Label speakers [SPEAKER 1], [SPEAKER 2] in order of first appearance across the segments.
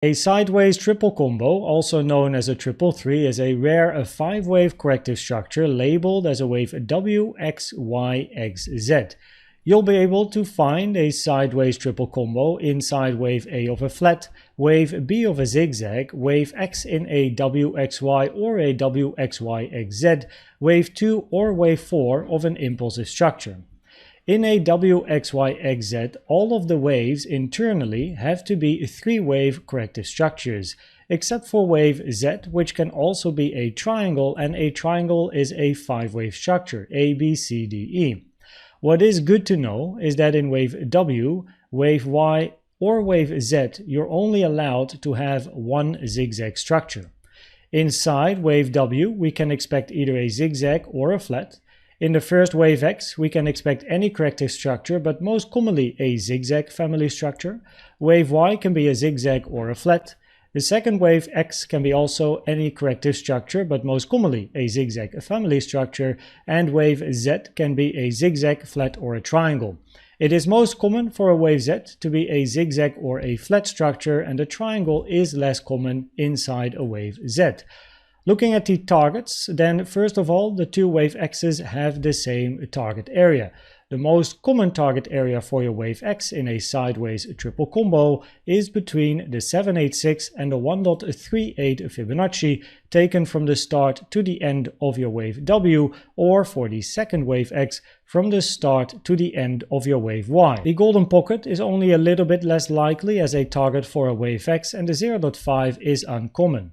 [SPEAKER 1] A sideways triple combo, also known as a triple 3, is a rare 5-wave corrective structure labeled as a wave WXYXZ. You'll be able to find a sideways triple combo inside wave A of a flat, wave B of a zigzag, wave X in a WXY or a WXYXZ, wave 2 or wave 4 of an impulsive structure. In a WXYXZ, all of the waves internally have to be 3-wave corrective structures, except for wave Z, which can also be a triangle, and a triangle is a 5-wave structure, A, B, C, D, E. What is good to know is that in wave W, wave Y, or wave Z, you're only allowed to have one zigzag structure. Inside wave W, we can expect either a zigzag or a flat. In the first wave X, we can expect any corrective structure, but most commonly a zigzag family structure. Wave Y can be a zigzag or a flat. The second wave X can be also any corrective structure, but most commonly a zigzag family structure. And wave Z can be a zigzag, flat, or a triangle. It is most common for a wave Z to be a zigzag or a flat structure, and a triangle is less common inside a wave Z. Looking at the targets, then first of all, the two wave X's have the same target area. The most common target area for your wave X in a sideways triple combo is between the 786 and the 1.38 Fibonacci, taken from the start to the end of your wave W, or for the second wave X, from the start to the end of your wave Y. The golden pocket is only a little bit less likely as a target for a wave X, and the 0.5 is uncommon.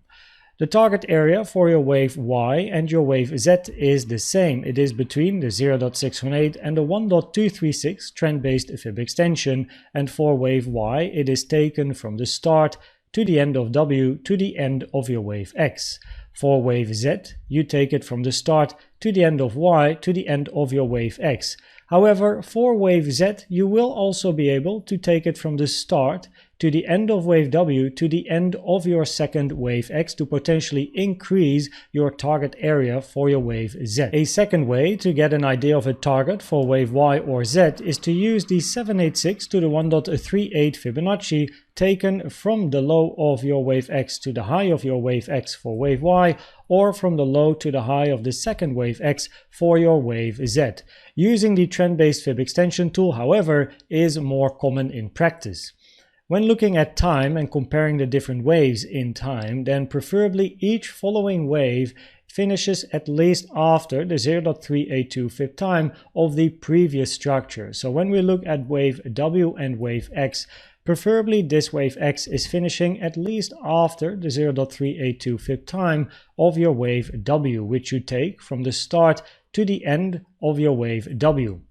[SPEAKER 1] The target area for your wave Y and your wave Z is the same. It is between the 0.618 and the 1.236 trend-based Fib extension, and for wave Y it is taken from the start to the end of W to the end of your wave X. For wave Z, you take it from the start to the end of Y to the end of your wave X. However, for wave Z, you will also be able to take it from the start to the end of wave W to the end of your second wave X to potentially increase your target area for your wave Z. A second way to get an idea of a target for wave Y or Z is to use the 786 to the 1.38 Fibonacci taken from the low of your wave X to the high of your wave X for wave Y, or from the low to the high of the second wave X for your wave Z. Using the trend-based Fib extension tool, however, is more common in practice. When looking at time and comparing the different waves in time, then preferably each following wave finishes at least after the 0.382 Fib-time of the previous structure. So when we look at wave W and wave X, preferably this wave X is finishing at least after the 0.382 Fib-time of your wave W, which you take from the start to the end of your wave W.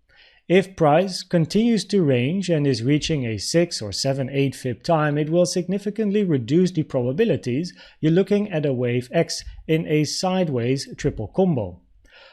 [SPEAKER 1] If price continues to range and is reaching a 6 or 7, 8 Fib-time, it will significantly reduce the probabilities you're looking at a wave X in a sideways triple combo.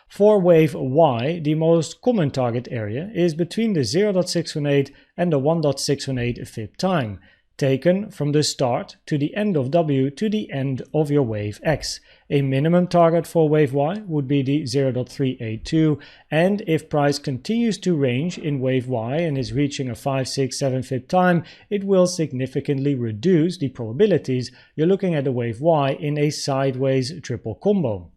[SPEAKER 1] For wave Y, the most common target area is between the 0.618 and the 1.618 Fib-time, taken from the start to the end of W to the end of your wave X. A minimum target for wave Y would be the 0.382, and if price continues to range in wave Y and is reaching a 5, 6, 7 Fib-time, it will significantly reduce the probabilities you're looking at a wave Y in a sideways triple combo.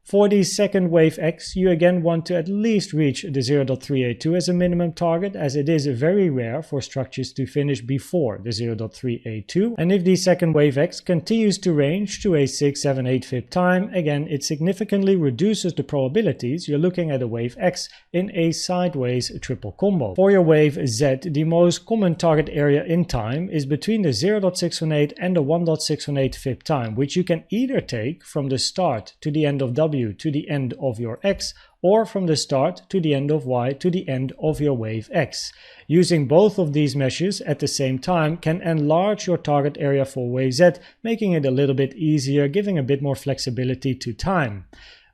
[SPEAKER 1] For the second wave X, you again want to at least reach the 0.382 as a minimum target, as it is very rare for structures to finish before the 0.382. And if the second wave X continues to range to a 6, 7, 8 Fib-time, again it significantly reduces the probabilities you're looking at a wave X in a sideways triple combo. For your wave Z, the most common target area in time is between the 0.618 and the 1.618 Fib-time, which you can either take from the start to the end of W to the end of your X, or from the start to the end of Y to the end of your wave X. Using both of these measures at the same time can enlarge your target area for wave Z, making it a little bit easier, giving a bit more flexibility to time.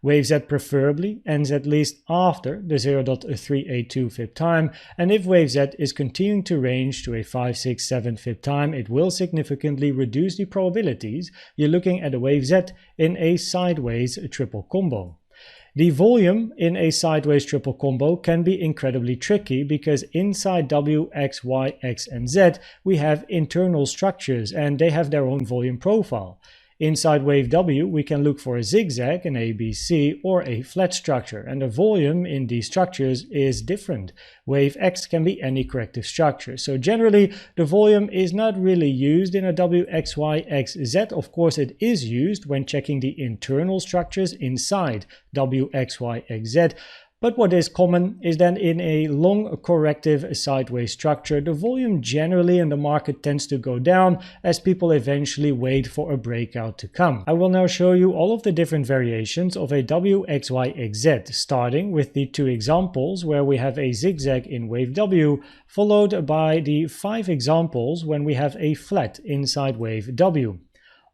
[SPEAKER 1] Wave Z preferably ends at least after the 0.382 Fib-time, and if wave Z is continuing to range to a 5, 6, 7 Fib-time, it will significantly reduce the probabilities you're looking at a wave Z in a sideways triple combo. The volume in a sideways triple combo can be incredibly tricky because inside W, X, Y, X, and Z we have internal structures and they have their own volume profile. Inside wave W, we can look for a zigzag, an ABC, or a flat structure, and the volume in these structures is different. Wave X can be any corrective structure. So generally, the volume is not really used in a WXYXZ. Of course, it is used when checking the internal structures inside WXYXZ. But what is common is that in a long corrective sideways structure, the volume generally in the market tends to go down as people eventually wait for a breakout to come. I will now show you all of the different variations of a WXYXZ, starting with the two examples where we have a zigzag in wave W, followed by the 5 examples when we have a flat inside wave W.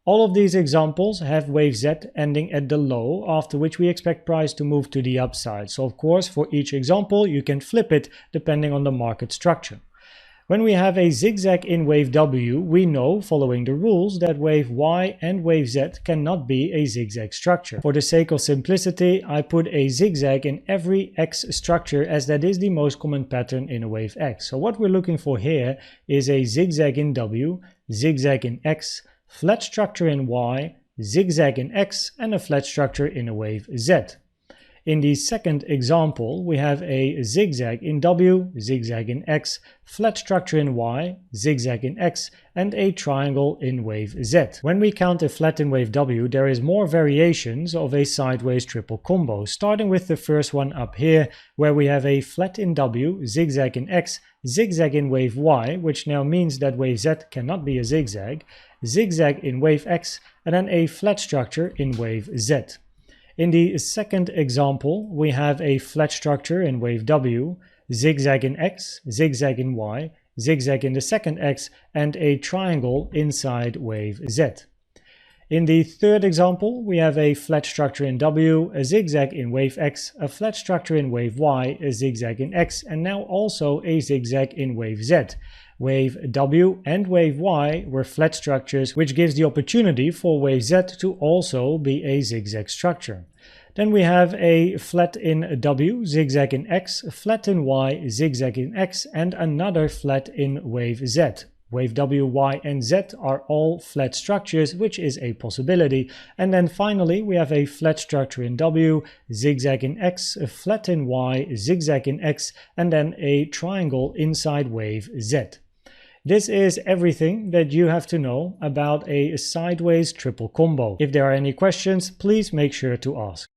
[SPEAKER 1] All of these examples have wave Z ending at the low, after which we expect price to move to the upside. So of course, for each example, you can flip it depending on the market structure. When we have a zigzag in wave W, we know, following the rules, that wave Y and wave Z cannot be a zigzag structure. For the sake of simplicity, I put a zigzag in every X structure as that is the most common pattern in a wave X. So what we're looking for here is a zigzag in W, zigzag in X, flat structure in Y, zigzag in X, and a flat structure in a wave Z. In the second example, we have a zigzag in W, zigzag in X, flat structure in Y, zigzag in X, and a triangle in wave Z. When we count a flat in wave W, there is more variations of a sideways triple combo, starting with the first one up here, where we have a flat in W, zigzag in X, zigzag in wave Y, which now means that wave Z cannot be a zigzag, zigzag in wave X, and then a flat structure in wave Z. In the second example, we have a flat structure in wave W, zigzag in X, zigzag in Y, zigzag in the second X, and a triangle inside wave Z. In the third example, we have a flat structure in W, a zigzag in wave X, a flat structure in wave Y, a zigzag in X, and now also a zigzag in wave Z. Wave W and wave Y were flat structures, which gives the opportunity for wave Z to also be a zigzag structure. Then we have a flat in W, zigzag in X, flat in Y, zigzag in X, and another flat in wave Z. Wave W, Y, and Z are all flat structures, which is a possibility. And then finally, we have a flat structure in W, zigzag in X, a flat in Y, zigzag in X, and then a triangle inside wave Z. This is everything that you have to know about a sideways triple combo. If there are any questions, please make sure to ask.